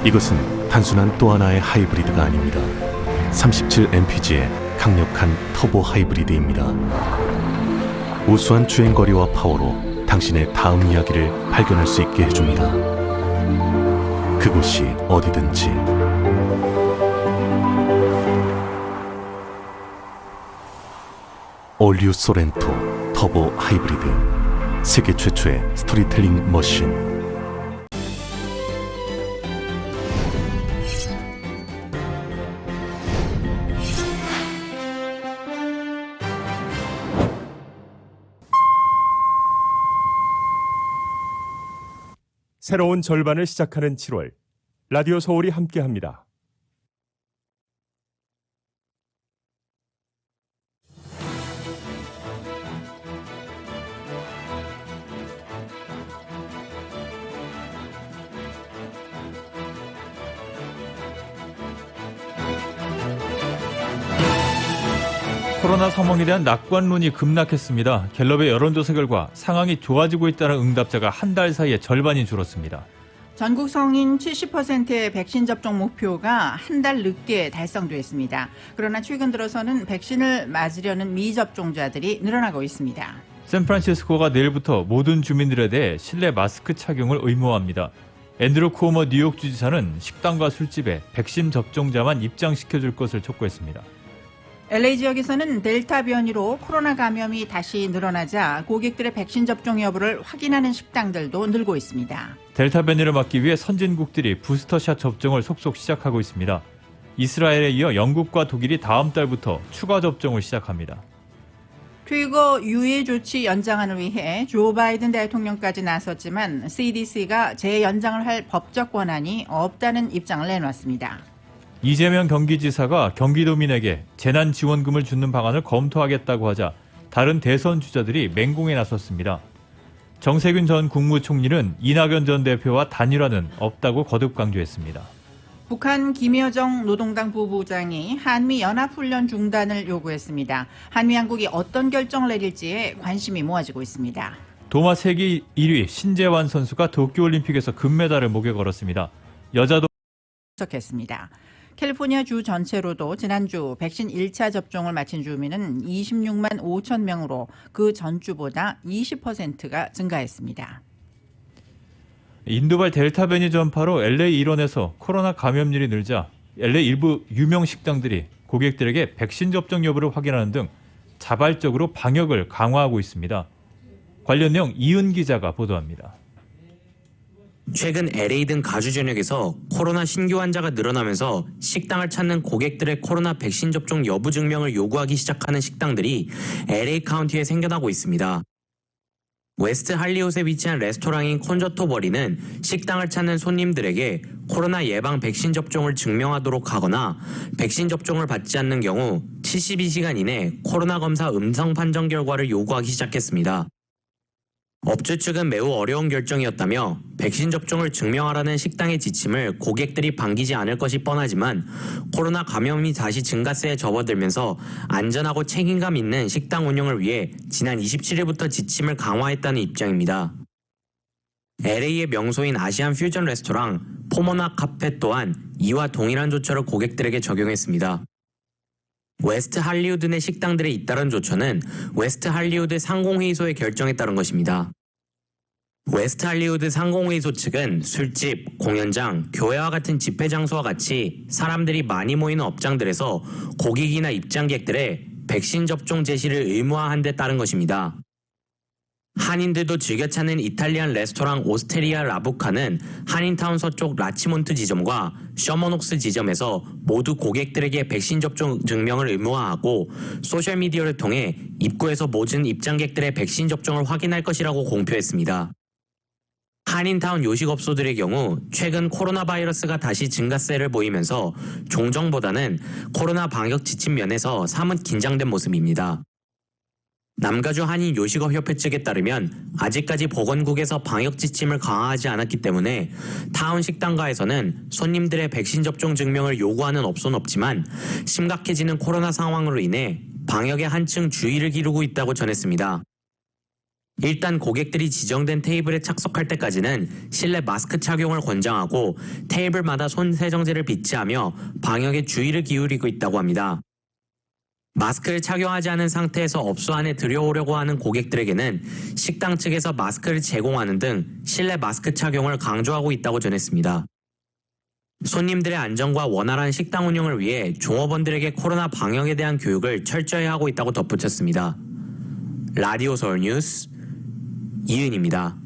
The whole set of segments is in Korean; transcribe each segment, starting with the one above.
이것은 단순한 또 하나의 하이브리드가 아닙니다. 37mpg의 강력한 터보 하이브리드입니다. 우수한 주행거리와 파워로 당신의 다음 이야기를 발견할 수 있게 해줍니다. 그곳이 어디든지. 올류 소렌토 터보 하이브리드, 세계 최초의 스토리텔링 머신. 새로운 절반을 시작하는 7월, 라디오 서울이 함께합니다. 코로나 상황에 대한 낙관론이 급락했습니다. 갤럽의 여론조사 결과 상황이 좋아지고 있다는 응답자가 한 달 사이에 절반이 줄었습니다. 전국 성인 70%의 백신 접종 목표가 한 달 늦게 달성됐습니다. 그러나 최근 들어서는 백신을 맞으려는 미접종자들이 늘어나고 있습니다. 샌프란시스코가 내일부터 모든 주민들에 대해 실내 마스크 착용을 의무화합니다. 앤드루 쿠오모 뉴욕 주지사는 식당과 술집에 백신 접종자만 입장시켜줄 것을 촉구했습니다. LA 지역에서는 델타 변이로 코로나 감염이 다시 늘어나자 고객들의 백신 접종 여부를 확인하는 식당들도 늘고 있습니다. 델타 변이를 막기 위해 선진국들이 부스터샷 접종을 속속 시작하고 있습니다. 이스라엘에 이어 영국과 독일이 다음 달부터 추가 접종을 시작합니다. 퇴거 유예 조치 연장안을 위해 조 바이든 대통령까지 나섰지만 CDC가 재연장을 할 법적 권한이 없다는 입장을 내놨습니다. 이재명 경기지사가 경기도민에게 재난지원금을 주는 방안을 검토하겠다고 하자 다른 대선 주자들이 맹공에 나섰습니다. 정세균 전 국무총리는 이낙연 전 대표와 단일화는 없다고 거듭 강조했습니다. 북한 김여정 노동당 부부장이 한미 연합훈련 중단을 요구했습니다. 한미 양국이 어떤 결정을 내릴지에 관심이 모아지고 있습니다. 도마 세계 1위 신재환 선수가 도쿄올림픽에서 금메달을 목에 걸었습니다. 여자도 했습니다. 캘리포니아 주 전체로도 지난주 백신 1차 접종을 마친 주민은 26만 5천 명으로 그 전주보다 20%가 증가했습니다. 인도발 델타 변이 전파로 LA 일원에서 코로나 감염률이 늘자 LA 일부 유명 식당들이 고객들에게 백신 접종 여부를 확인하는 등 자발적으로 방역을 강화하고 있습니다. 관련 내용 이은 기자가 보도합니다. 최근 LA 등 가주 전역에서 코로나 신규 환자가 늘어나면서 식당을 찾는 고객들의 코로나 백신 접종 여부 증명을 요구하기 시작하는 식당들이 LA 카운티에 생겨나고 있습니다. 웨스트 할리우드에 위치한 레스토랑인 콘저토버리는 식당을 찾는 손님들에게 코로나 예방 백신 접종을 증명하도록 하거나 백신 접종을 받지 않는 경우 72시간 이내 코로나 검사 음성 판정 결과를 요구하기 시작했습니다. 업주 측은 매우 어려운 결정이었다며 백신 접종을 증명하라는 식당의 지침을 고객들이 반기지 않을 것이 뻔하지만 코로나 감염이 다시 증가세에 접어들면서 안전하고 책임감 있는 식당 운영을 위해 지난 27일부터 지침을 강화했다는 입장입니다. LA의 명소인 아시안 퓨전 레스토랑 포모나 카페 또한 이와 동일한 조처를 고객들에게 적용했습니다. 웨스트 할리우드 내 식당들의 잇따른 조처는 웨스트 할리우드 상공회의소의 결정에 따른 것입니다. 웨스트 할리우드 상공회의소 측은 술집, 공연장, 교회와 같은 집회 장소와 같이 사람들이 많이 모이는 업장들에서 고객이나 입장객들의 백신 접종 제시를 의무화한 데 따른 것입니다. 한인들도 즐겨 찾는 이탈리안 레스토랑 오스테리아 라부카는 한인타운 서쪽 라치몬트 지점과 셔머녹스 지점에서 모두 고객들에게 백신 접종 증명을 의무화하고 소셜미디어를 통해 입구에서 모든 입장객들의 백신 접종을 확인할 것이라고 공표했습니다. 한인타운 요식업소들의 경우 최근 코로나 바이러스가 다시 증가세를 보이면서 종전보다는 코로나 방역 지침 면에서 사뭇 긴장된 모습입니다. 남가주 한인 요식업협회 측에 따르면 아직까지 보건국에서 방역 지침을 강화하지 않았기 때문에 타운 식당가에서는 손님들의 백신 접종 증명을 요구하는 업소는 없지만 심각해지는 코로나 상황으로 인해 방역에 한층 주의를 기울이고 있다고 전했습니다. 일단 고객들이 지정된 테이블에 착석할 때까지는 실내 마스크 착용을 권장하고 테이블마다 손 세정제를 비치하며 방역에 주의를 기울이고 있다고 합니다. 마스크를 착용하지 않은 상태에서 업소 안에 들여오려고 하는 고객들에게는 식당 측에서 마스크를 제공하는 등 실내 마스크 착용을 강조하고 있다고 전했습니다. 손님들의 안전과 원활한 식당 운영을 위해 종업원들에게 코로나 방역에 대한 교육을 철저히 하고 있다고 덧붙였습니다. 라디오 서울 뉴스 이은입니다.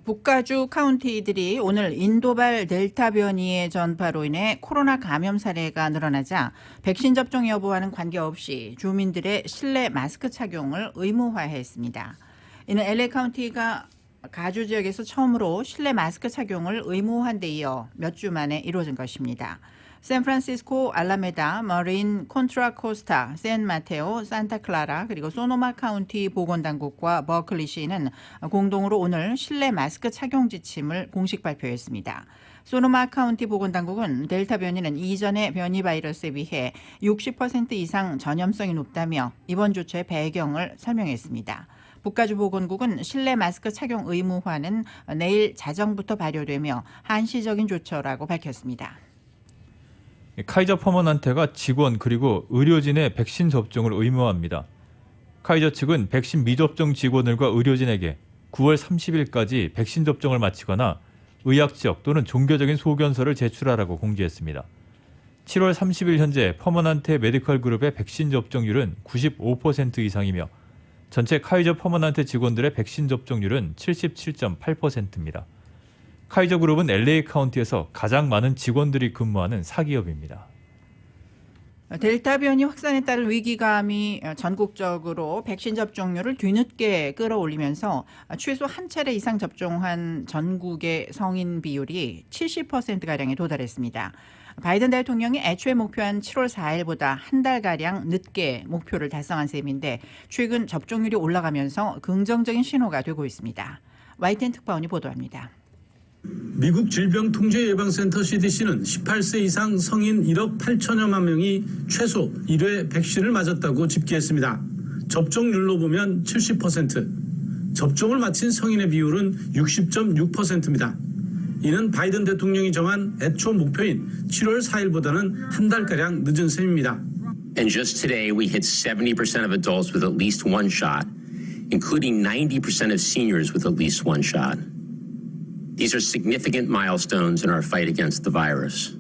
북가주 카운티들이 오늘 인도발 델타 변이의 전파로 인해 코로나 감염 사례가 늘어나자 백신 접종 여부와는 관계없이 주민들의 실내 마스크 착용을 의무화했습니다. 이는 LA 카운티가 가주 지역에서 처음으로 실내 마스크 착용을 의무화한 데 이어 몇 주 만에 이루어진 것입니다. 샌프란시스코, 알라메다, 머린, 콘트라코스타, 샌마테오, 산타클라라 그리고 소노마 카운티 보건당국과 버클리시는 공동으로 오늘 실내 마스크 착용 지침을 공식 발표했습니다. 소노마 카운티 보건당국은 델타 변이는 이전의 변이 바이러스에 비해 60% 이상 전염성이 높다며 이번 조처의 배경을 설명했습니다. 북가주 보건국은 실내 마스크 착용 의무화는 내일 자정부터 발효되며 한시적인 조처라고 밝혔습니다. 카이저 퍼머넌트가 직원 그리고 의료진의 백신 접종을 의무화합니다. 카이저 측은 백신 미접종 직원들과 의료진에게 9월 30일까지 백신 접종을 마치거나 의학지역 또는 종교적인 소견서를 제출하라고 공지했습니다. 7월 30일 현재 퍼머넌트 메디컬 그룹의 백신 접종률은 95% 이상이며 전체 카이저 퍼머넌트 직원들의 백신 접종률은 77.8%입니다. 카이저 그룹은 LA 카운티에서 가장 많은 직원들이 근무하는 사기업입니다. 델타 변이 확산에 따른 위기감이 전국적으로 백신 접종률을 뒤늦게 끌어올리면서 최소 한 차례 이상 접종한 전국의 성인 비율이 70%가량에 도달했습니다. 바이든 대통령이 애초에 목표한 7월 4일보다 한 달가량 늦게 목표를 달성한 셈인데 최근 접종률이 올라가면서 긍정적인 신호가 되고 있습니다. YTN 특파원이 보도합니다. 미국 질병통제예방센터 CDC는 18세 이상 성인 1억 8천여만 명이 최소 1회 백신을 맞았다고 집계했습니다. 접종률로 보면 70%, 접종을 마친 성인의 비율은 60.6%입니다. 이는 바이든 대통령이 정한 애초 목표인 7월 4일보다는 한 달가량 늦은 셈입니다. And just today we hit 70% of adults with at least one shot, including 90% of seniors with at least one shot. These are significant milestones in our fight against the virus.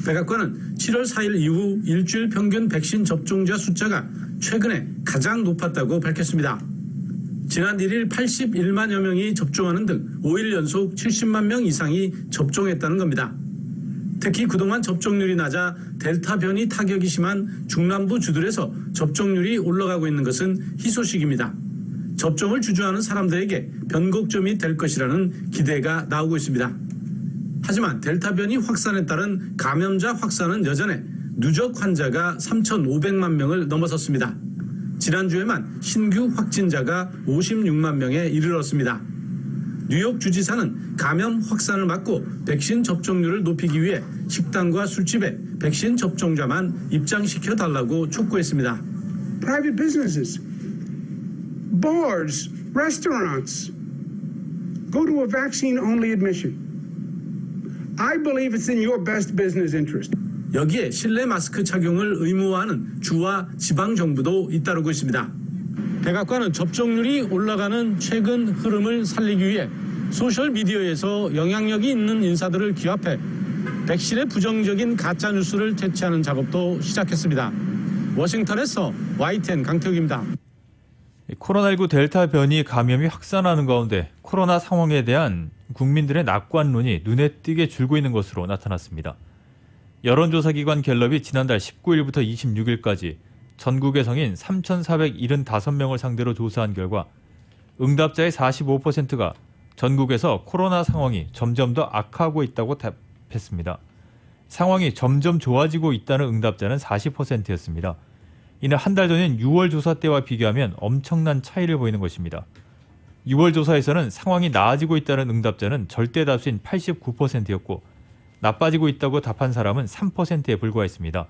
백악관은 7월 4일 이후 일주일 평균 백신 접종자 숫자가 최근에 가장 높았다고 밝혔습니다. 지난 1일 81만여 명이 접종하는 등 5일 연속 70만 명 이상이 접종했다는 겁니다. 특히 그동안 접종률이 낮아 델타 변이 타격이 심한 중남부 주들에서 접종률이 올라가고 있는 것은 희소식입니다. 접종을 주저하는 사람들에게 변곡점이 될 것이라는 기대가 나오고 있습니다. 하지만 델타 변이 확산에 따른 감염자 확산은 여전해 누적 환자가 3,500만 명을 넘어섰습니다. 지난주에만 신규 확진자가 56만 명에 이르렀습니다. 뉴욕 주지사는 감염 확산을 막고 백신 접종률을 높이기 위해 식당과 술집에 백신 접종자만 입장시켜 달라고 촉구했습니다. Private businesses, bars, restaurants, go to a vaccine-only admission. I believe it's in your best business interest. 여기에 실내 마스크 착용을 의무화하는 주와 지방 정부도 잇따르고 있습니다. 백악관은 접종률이 올라가는 최근 흐름을 살리기 위해 소셜미디어에서 영향력이 있는 인사들을 기합해 백신의 부정적인 가짜뉴스를 퇴치하는 작업도 시작했습니다. 워싱턴에서 YTN 강태욱입니다. 코로나19 델타 변이 감염이 확산하는 가운데 코로나 상황에 대한 국민들의 낙관론이 눈에 띄게 줄고 있는 것으로 나타났습니다. 여론조사기관 갤럽이 지난달 19일부터 26일까지 전국의 성인 3,475명을 상대로 조사한 결과 응답자의 45%가 전국에서 코로나 상황이 점점 더 악화하고 있다고 답했습니다. 상황이 점점 좋아지고 있다는 응답자는 40%였습니다. 이는 한 달 전인 6월 조사 때와 비교하면 엄청난 차이를 보이는 것입니다. 6월 조사에서는 상황이 나아지고 있다는 응답자는 절대 다수인 89%였고 나빠지고 있다고 답한 사람은 3%에 불과했습니다.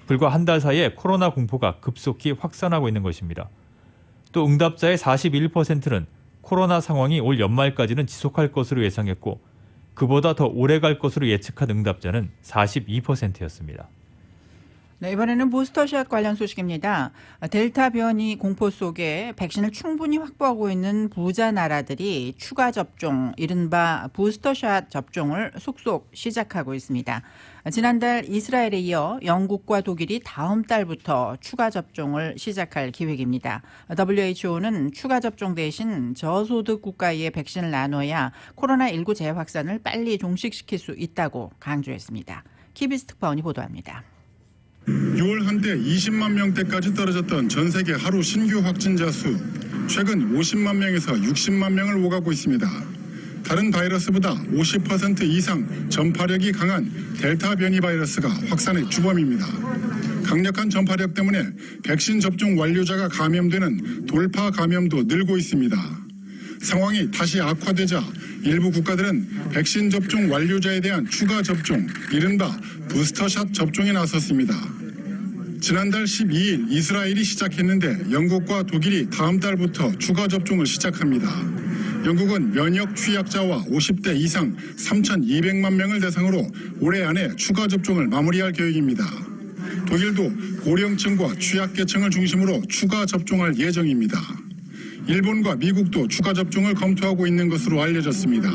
불과 한 달 사이에 코로나 공포가 급속히 확산하고 있는 것입니다. 또 응답자의 41%는 코로나 상황이 올 연말까지는 지속할 것으로 예상했고 그보다 더 오래 갈 것으로 예측한 응답자는 42%였습니다. 네, 이번에는 부스터샷 관련 소식입니다. 델타 변이 공포 속에 백신을 충분히 확보하고 있는 부자 나라들이 추가 접종, 이른바 부스터샷 접종을 속속 시작하고 있습니다. 지난달 이스라엘에 이어 영국과 독일이 다음 달부터 추가 접종을 시작할 계획입니다. WHO는 추가 접종 대신 저소득 국가의 백신을 나눠야 코로나19 재확산을 빨리 종식시킬 수 있다고 강조했습니다. KBS 특파원이 보도합니다. 6월 한때 20만 명대까지 떨어졌던 전 세계 하루 신규 확진자 수 최근 50만 명에서 60만 명을 오가고 있습니다. 다른 바이러스보다 50% 이상 전파력이 강한 델타 변이 바이러스가 확산의 주범입니다. 강력한 전파력 때문에 백신 접종 완료자가 감염되는 돌파 감염도 늘고 있습니다. 상황이 다시 악화되자 일부 국가들은 백신 접종 완료자에 대한 추가 접종, 이른바 부스터샷 접종에 나섰습니다. 지난달 12일 이스라엘이 시작했는데 영국과 독일이 다음 달부터 추가 접종을 시작합니다. 영국은 면역 취약자와 50대 이상 3,200만 명을 대상으로 올해 안에 추가 접종을 마무리할 계획입니다. 독일도 고령층과 취약계층을 중심으로 추가 접종할 예정입니다. 일본과 미국도 추가 접종을 검토하고 있는 것으로 알려졌습니다.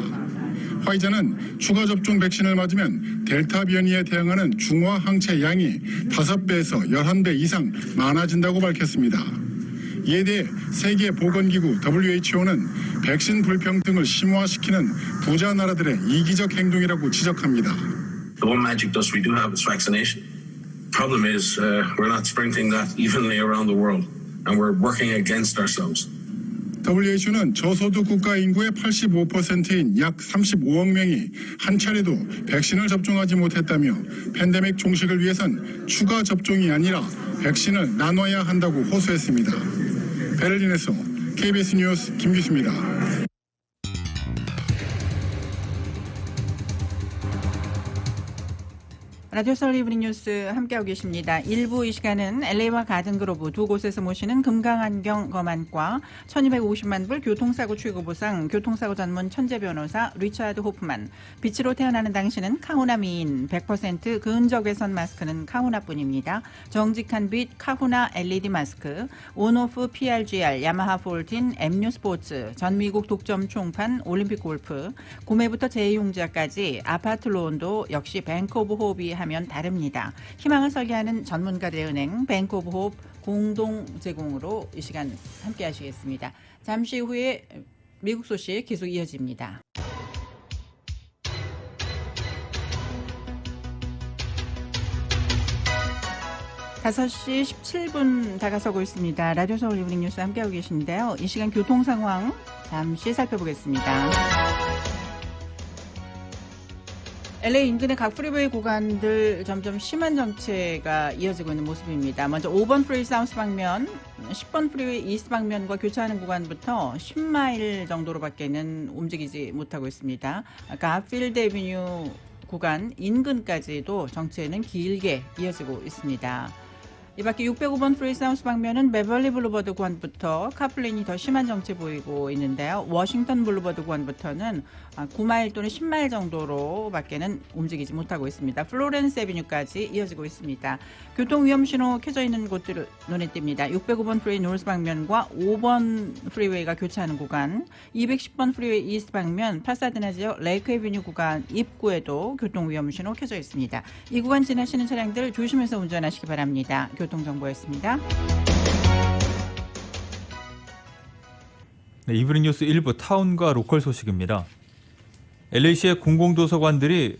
화이자는 추가 접종 백신을 맞으면 델타 변이에 대응하는 중화 항체 양이 5배에서 11배 이상 많아진다고 밝혔습니다. 이에 대해 세계보건기구 WHO는 백신 불평등을 심화시키는 부자 나라들의 이기적 행동이라고 지적합니다. The one magic dust we do have is vaccination. Problem is we're not sprinkling that evenly around the world and we're working against ourselves. WHO는 저소득 국가 인구의 85%인 약 35억 명이 한 차례도 백신을 접종하지 못했다며 팬데믹 종식을 위해선 추가 접종이 아니라 백신을 나눠야 한다고 호소했습니다. 베를린에서 KBS 뉴스 김규수입니다. 라디오 서울 이브닝 뉴스 함께하고 계십니다. 1부 이 시간은 LA와 가든그로브 두 곳에서 모시는 금강안경 검안과 1250만 불 교통사고 최고보상 교통사고 전문 천재 변호사 리차드 호프만, 빛으로 태어나는 당신은 카후나 미인, 100% 근적외선 마스크는 카후나뿐입니다. 정직한 빛 카후나 LED 마스크, 온오프 PRGR, 야마하 폴틴, MU 스포츠, 전 미국 독점 총판, 올림픽 골프, 구매부터 재이용자까지 아파트 론도 역시 뱅크 오브 호흡이 하면 다릅니다. 희망을 설계하는 전문가들의 은행 뱅크 오브 호흡 공동 제공으로 이 시간 함께 하시겠습니다. 잠시 후에 미국 소식 계속 이어집니다. 다섯 시 17분 다가서고 있습니다. 라디오 서울 이브닝 뉴스 함께하고 계신데요. 이 시간 교통 상황 잠시 살펴보겠습니다. LA 인근의 각 프리웨이 구간들 점점 심한 정체가 이어지고 있는 모습입니다. 먼저 5번 프리웨이 사우스 방면, 10번 프리웨이 이스트 방면과 교차하는 구간부터 10마일 정도로밖에는 움직이지 못하고 있습니다. 가필드 애비뉴 구간 인근까지도 정체는 길게 이어지고 있습니다. 이 밖에 605번 프리웨이 사우스 방면은 베벌리 블루버드 구간부터 카플레인이 더 심한 정체 보이고 있는데요. 워싱턴 블루버드 구간부터는 9마일 또는 10마일 정도로 밖에는 움직이지 못하고 있습니다. 플로렌스 애비뉴까지 이어지고 있습니다. 교통위험신호 켜져 있는 곳들 눈에 띕니다. 605번 프리웨이 노스 방면과 5번 프리웨이가 교차하는 구간, 210번 프리웨이 이스트 방면 파사드나 지역 레이크 애비뉴 구간 입구에도 교통위험신호 켜져 있습니다. 이 구간 지나시는 차량들 조심해서 운전하시기 바랍니다. 교통정보였습니다. 네, 이브닝 뉴스 1부 타운과 로컬 소식입니다. LA시의 공공도서관들이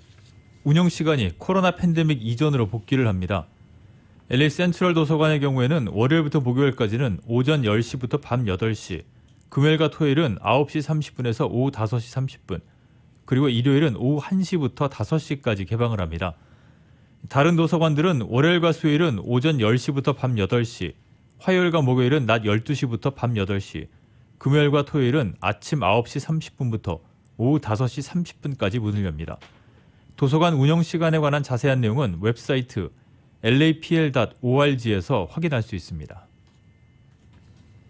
운영시간이 코로나 팬데믹 이전으로 복귀를 합니다. LA 센트럴 도서관의 경우에는 월요일부터 목요일까지는 오전 10시부터 밤 8시, 금요일과 토요일은 9시 30분에서 오후 5시 30분, 그리고 일요일은 오후 1시부터 5시까지 개방을 합니다. 다른 도서관들은 월요일과 수요일은 오전 10시부터 밤 8시, 화요일과 목요일은 낮 12시부터 밤 8시, 금요일과 토요일은 아침 9시 30분부터 오후 5시 30분까지 문을 엽니다. 도서관 운영 시간에 관한 자세한 내용은 웹사이트 lapl.org에서 확인할 수 있습니다.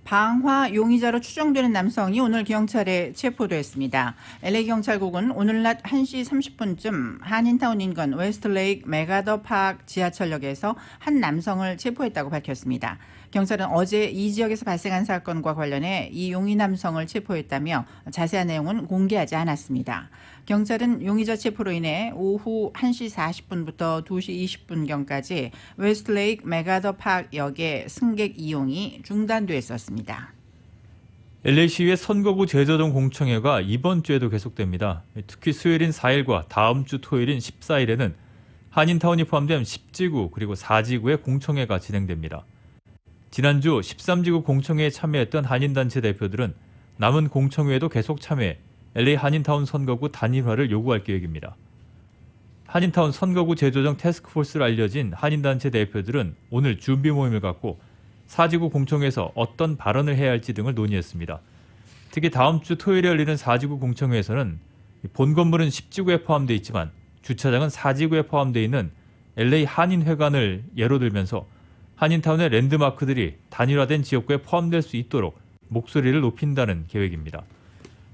방화 용의자로 추정되는 남성이 오늘 경찰에 체포됐습니다. LA 경찰국은 오늘 낮 1시 30분쯤 한인타운 인근 웨스트레이크 메가더 파크 지하철역에서 한 남성을 체포했다고 밝혔습니다. 경찰은 어제 이 지역에서 발생한 사건과 관련해 이 용의 남성을 체포했다며 자세한 내용은 공개하지 않았습니다. 경찰은 용의자 체포로 인해 오후 1시 40분부터 2시 20분경까지 웨스트레이크 메가더 파크 역의 승객 이용이 중단됐었습니다. LA시의 선거구 재조정 공청회가 이번 주에도 계속됩니다. 특히 수요일인 4일과 다음 주 토요일인 14일에는 한인타운이 포함된 10지구 그리고 4지구의 공청회가 진행됩니다. 지난주 13지구 공청회에 참여했던 한인단체 대표들은 남은 공청회에도 계속 참여해 LA 한인타운 선거구 단일화를 요구할 계획입니다. 한인타운 선거구 재조정 태스크포스를 알려진 한인단체 대표들은 오늘 준비 모임을 갖고 4지구 공청회에서 어떤 발언을 해야 할지 등을 논의했습니다. 특히 다음 주 토요일에 열리는 4지구 공청회에서는 본 건물은 10지구에 포함되어 있지만 주차장은 4지구에 포함되어 있는 LA 한인회관을 예로 들면서 한인타운의 랜드마크들이 단일화된 지역구에 포함될 수 있도록 목소리를 높인다는 계획입니다.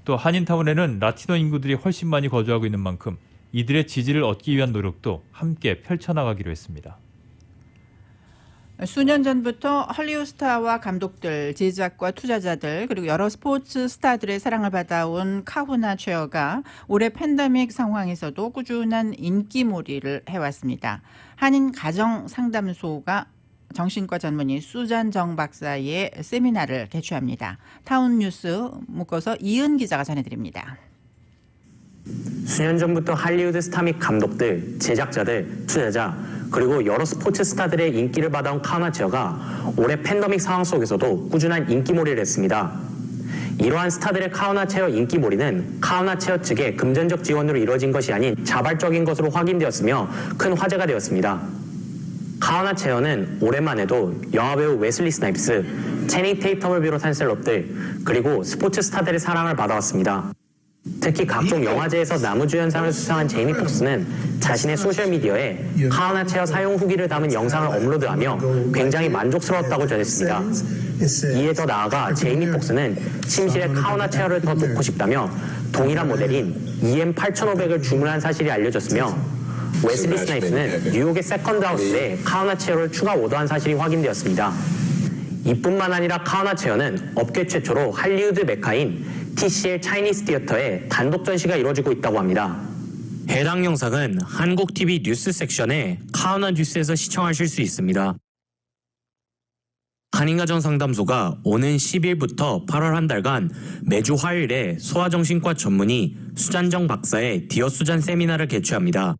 또 한인타운에는 라티노 인구들이 훨씬 많이 거주하고 있는 만큼 이들의 지지를 얻기 위한 노력도 함께 펼쳐나가기로 했습니다. 수년 전부터 헐리우드 스타와 감독들, 제작과 투자자들 그리고 여러 스포츠 스타들의 사랑을 받아온 카후나 체어가 올해 팬데믹 상황에서도 꾸준한 인기몰이를 해왔습니다. 한인 가정상담소가 정신과 전문의 수잔 정 박사의 세미나를 개최합니다. 타운뉴스 묶어서 이은 기자가 전해드립니다. 수년 전부터 할리우드 스타 및 감독들, 제작자들, 투자자 그리고 여러 스포츠 스타들의 인기를 받아온 카우나 체어가 올해 팬데믹 상황 속에서도 꾸준한 인기몰이를 했습니다. 이러한 스타들의 카우나 체어 인기몰이는 카우나 체어 측의 금전적 지원으로 이루어진 것이 아닌 자발적인 것으로 확인되었으며 큰 화제가 되었습니다. 카우나 체어는 올해만 해도 영화배우 웨슬리 스나이프스, 채닝 테이텀을 비롯한 셀럽들 그리고 스포츠 스타들의 사랑을 받아왔습니다. 특히 각종 영화제에서 나무주연상을 수상한 제이미 폭스는 자신의 소셜미디어에 카우나 체어 사용 후기를 담은 영상을 업로드하며 굉장히 만족스러웠다고 전했습니다. 이에 더 나아가 제이미 폭스는 침실에 카우나 체어를 더 놓고 싶다며 동일한 모델인 EM8500을 주문한 사실이 알려졌으며 웨슬리 스나이프는 뉴욕의 세컨드 하우스에 카우나 체어를 추가 오더한 사실이 확인되었습니다. 이뿐만 아니라 카우나 체어는 업계 최초로 할리우드 메카인 TCL 차이니스 티어터에 단독 전시가 이루어지고 있다고 합니다. 해당 영상은 한국 TV 뉴스 섹션의 카우나 뉴스에서 시청하실 수 있습니다. 한인가정상담소가 오는 10일부터 8월 한 달간 매주 화요일에 소아정신과 전문의 수잔정 박사의 디어 수잔 세미나를 개최합니다.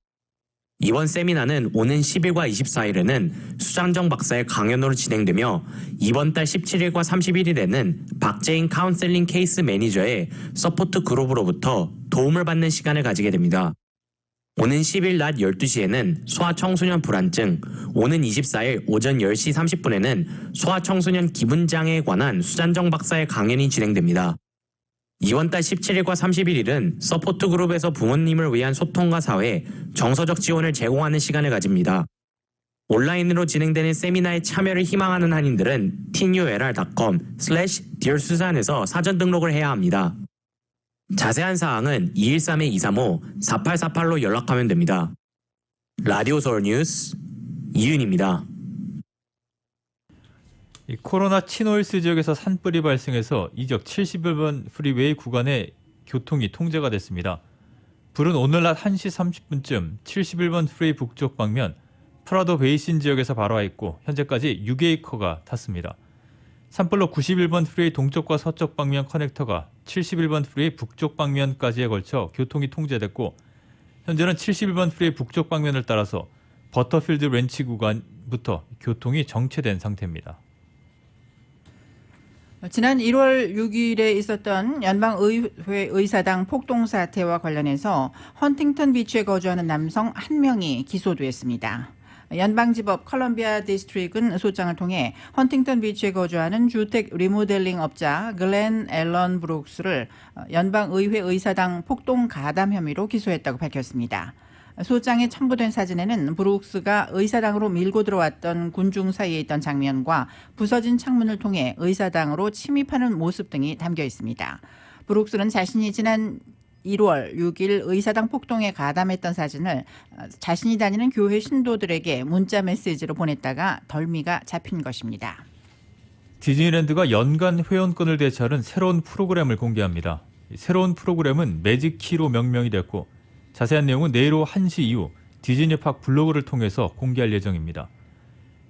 이번 세미나는 오는 10일과 24일에는 수잔정 박사의 강연으로 진행되며 이번 달 17일과 31일에는 박재인 카운셀링 케이스 매니저의 서포트 그룹으로부터 도움을 받는 시간을 가지게 됩니다. 오는 10일 낮 12시에는 소아청소년 불안증, 오는 24일 오전 10시 30분에는 소아청소년 기분장애에 관한 수잔정 박사의 강연이 진행됩니다. 이번 달 17일과 31일은 서포트 그룹에서 부모님을 위한 소통과 사회, 정서적 지원을 제공하는 시간을 가집니다. 온라인으로 진행되는 세미나에 참여를 희망하는 한인들은 tinulr.com/dearsusan에서 사전 등록을 해야 합니다. 자세한 사항은 213-235-4848로 연락하면 됩니다. 라디오 서울 뉴스 이윤입니다. 이 코로나 치노일스 지역에서 산불이 발생해서 이적 71번 프리웨이 구간에 교통이 통제가 됐습니다. 불은 오늘 낮 1시 30분쯤 71번 프리웨이 북쪽 방면 프라도 베이신 지역에서 발화했고 현재까지 6에이커가 탔습니다. 산불로 91번 프리웨이 동쪽과 서쪽 방면 커넥터가 71번 프리웨이 북쪽 방면까지에 걸쳐 교통이 통제됐고 현재는 71번 프리웨이 북쪽 방면을 따라서 버터필드 렌치 구간부터 교통이 정체된 상태입니다. 지난 1월 6일에 있었던 연방의회 의사당 폭동 사태와 관련해서 헌팅턴 비치에 거주하는 남성 1명이 기소됐습니다. 연방지법 컬럼비아 디스트릭은 소장을 통해 헌팅턴 비치에 거주하는 주택 리모델링 업자 글렌 앨런 브룩스를 연방의회 의사당 폭동 가담 혐의로 기소했다고 밝혔습니다. 소장에 첨부된 사진에는 브룩스가 의사당으로 밀고 들어왔던 군중 사이에 있던 장면과 부서진 창문을 통해 의사당으로 침입하는 모습 등이 담겨 있습니다. 브룩스는 자신이 지난 1월 6일 의사당 폭동에 가담했던 사진을 자신이 다니는 교회 신도들에게 문자 메시지로 보냈다가 덜미가 잡힌 것입니다. 디즈니랜드가 연간 회원권을 대체하는 새로운 프로그램을 공개합니다. 새로운 프로그램은 매직키로 명명이 됐고 자세한 내용은 내일 오후 1시 이후 디즈니팍 블로그를 통해서 공개할 예정입니다.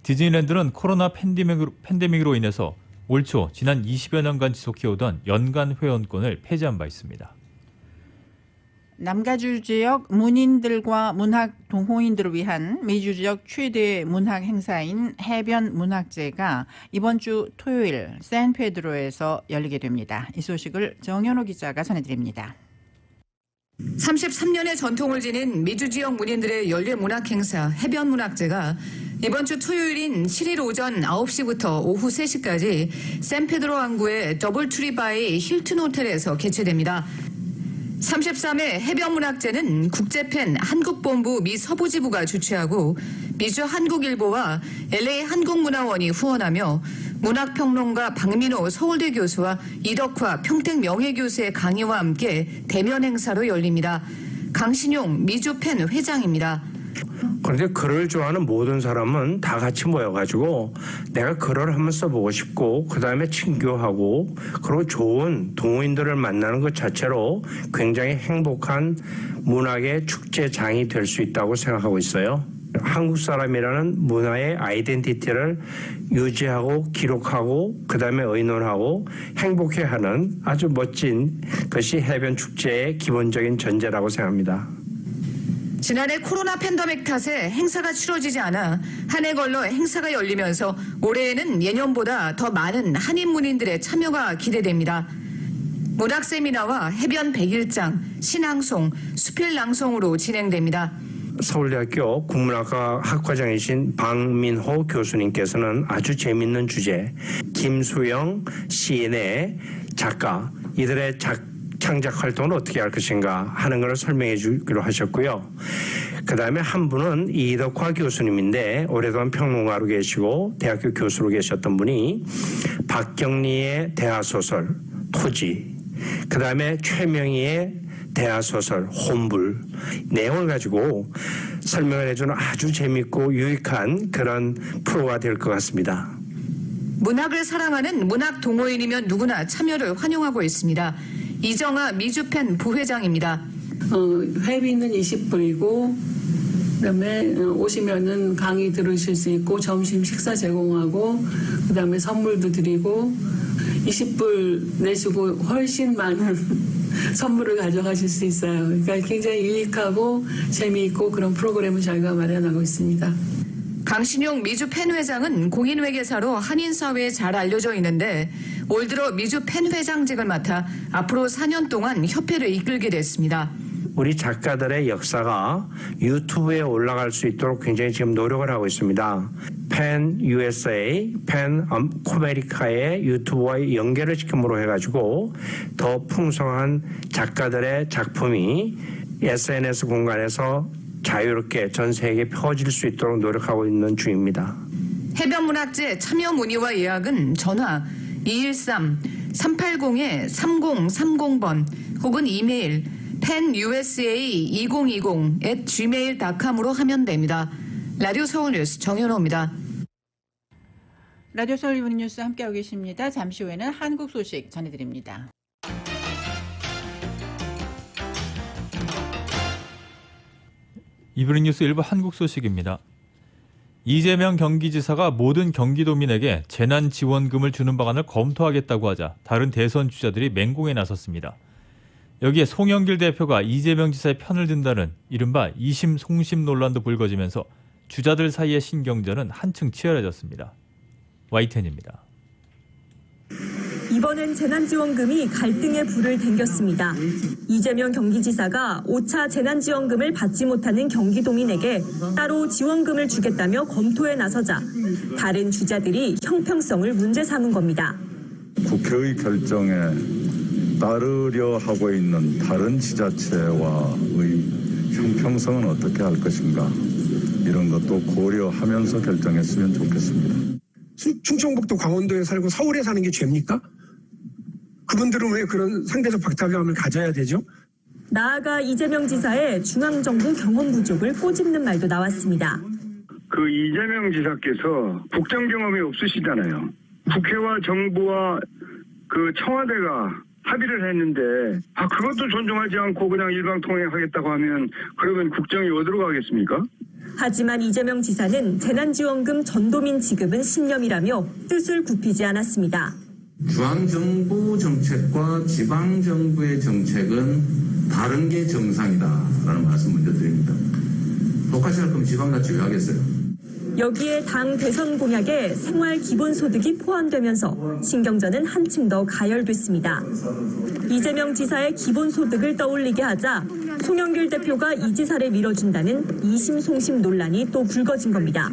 디즈니랜드는 코로나 팬데믹으로 인해서 올 초 지난 20여 년간 지속해오던 연간 회원권을 폐지한 바 있습니다. 남가주 지역 문인들과 문학 동호인들을 위한 미주 지역 최대 문학 행사인 해변 문학제가 이번 주 토요일 샌페드로에서 열리게 됩니다. 이 소식을 정현호 기자가 전해드립니다. 33년의 전통을 지닌 미주 지역 문인들의 연례 문학 행사 해변 문학제가 이번 주 토요일인 7일 오전 9시부터 오후 3시까지 샌페드로 항구의 더블트리 바이 힐튼 호텔에서 개최됩니다. 33회 해변문학제는 국제팬 한국본부 미 서부지부가 주최하고 미주 한국일보와 LA 한국문화원이 후원하며 문학평론가 박민호 서울대 교수와 이덕화 평택 명예교수의 강의와 함께 대면 행사로 열립니다. 강신용 미주팬 회장입니다. 그런데 글을 좋아하는 모든 사람은 다 같이 모여가지고 내가 글을 한번 써보고 싶고 그 다음에 친교하고 그리고 좋은 동호인들을 만나는 것 자체로 굉장히 행복한 문학의 축제장이 될 수 있다고 생각하고 있어요. 한국 사람이라는 문화의 아이덴티티를 유지하고 기록하고 그 다음에 의논하고 행복해하는 아주 멋진 것이 해변 축제의 기본적인 전제라고 생각합니다. 지난해 코로나 팬데믹 탓에 행사가 치러지지 않아 한 해 걸러 행사가 열리면서 올해에는 예년보다 더 많은 한인 문인들의 참여가 기대됩니다. 문학 세미나와 해변 100일장, 신앙송, 수필낭송으로 진행됩니다. 서울대학교 국문학과 학과장이신 박민호 교수님께서는 아주 재미있는 주제, 김수영 시인의 작가, 이들의 창작 활동을 어떻게 할 것인가 하는 것을 설명해 주기로 하셨고요. 그 다음에 한 분은 이덕화 교수님인데 오랫동안 평론가로 계시고 대학교 교수로 계셨던 분이 박경리의 대하소설 토지, 그 다음에 최명희의 대하소설 혼불 내용을 가지고 설명을 해주는 아주 재밌고 유익한 그런 프로가 될 것 같습니다. 문학을 사랑하는 문학 동호인이면 누구나 참여를 환영하고 있습니다. 이정아 미주팬 부회장입니다. 회비는 20불이고 그다음에 오시면은 강의 들으실 수 있고 점심 식사 제공하고 그다음에 선물도 드리고 20불 내시고 훨씬 많은 선물을 가져가실 수 있어요. 그러니까 굉장히 유익하고 재미있고 그런 프로그램을 저희가 마련하고 있습니다. 강신용 미주 팬 회장은 공인회계사로 한인사회에 잘 알려져 있는데 올 들어 미주 팬 회장직을 맡아 앞으로 4년 동안 협회를 이끌게 됐습니다. 우리 작가들의 역사가 유튜브에 올라갈 수 있도록 굉장히 지금 노력을 하고 있습니다. 팬 USA, 팬 코메리카의 유튜브와 연결을 시킴으로 해가지고 더 풍성한 작가들의 작품이 SNS 공간에서 자유롭게 전 세계에 펴질 수 있도록 노력하고 있는 중입니다. 해변문학제 참여 문의와 예약은 전화 213-380-3030번 혹은 이메일 panusa2020@gmail.com으로 하면 됩니다. 라디오 서울뉴스 정현호입니다. 라디오 서울 이브닝 뉴스 함께하고 계십니다. 잠시 후에는 한국 소식 전해드립니다. 이브닝 뉴스 일부 한국 소식입니다. 이재명 경기지사가 모든 경기도민에게 재난지원금을 주는 방안을 검토하겠다고 하자 다른 대선 주자들이 맹공에 나섰습니다. 여기에 송영길 대표가 이재명 지사의 편을 든다는 이른바 이심 송심 논란도 불거지면서 주자들 사이의 신경전은 한층 치열해졌습니다. YTN입니다. 이번엔 재난지원금이 갈등의 불을 댕겼습니다. 이재명 경기지사가 5차 재난지원금을 받지 못하는 경기도민에게 따로 지원금을 주겠다며 검토에 나서자 다른 주자들이 형평성을 문제 삼은 겁니다. 국회의 결정에 따르려 하고 있는 다른 지자체와의 형평성은 어떻게 할 것인가 이런 것도 고려하면서 결정했으면 좋겠습니다. 충청북도 강원도에 살고 서울에 사는 게 죄입니까? 그분들은 왜 그런 상대적 박탈감을 가져야 되죠? 나아가 이재명 지사의 중앙정부 경험 부족을 꼬집는 말도 나왔습니다. 그 이재명 지사께서 국정 경험이 없으시잖아요. 국회와 정부와 그 청와대가 합의를 했는데 그것도 존중하지 않고 그냥 일방통행하겠다고 하면 그러면 국정이 어디로 가겠습니까? 하지만 이재명 지사는 재난지원금 전도민 지급은 신념이라며 뜻을 굽히지 않았습니다. 중앙정부 정책과 지방정부의 정책은 다른 게 정상이다라는 말씀 먼저 드립니다. 똑같이 할 거면 지방자치 왜 하겠어요? 여기에 당 대선 공약에 생활 기본소득이 포함되면서 신경전은 한층 더 가열됐습니다. 이재명 지사의 기본소득을 떠올리게 하자 송영길 대표가 이 지사를 밀어준다는 이심송심 논란이 또 불거진 겁니다.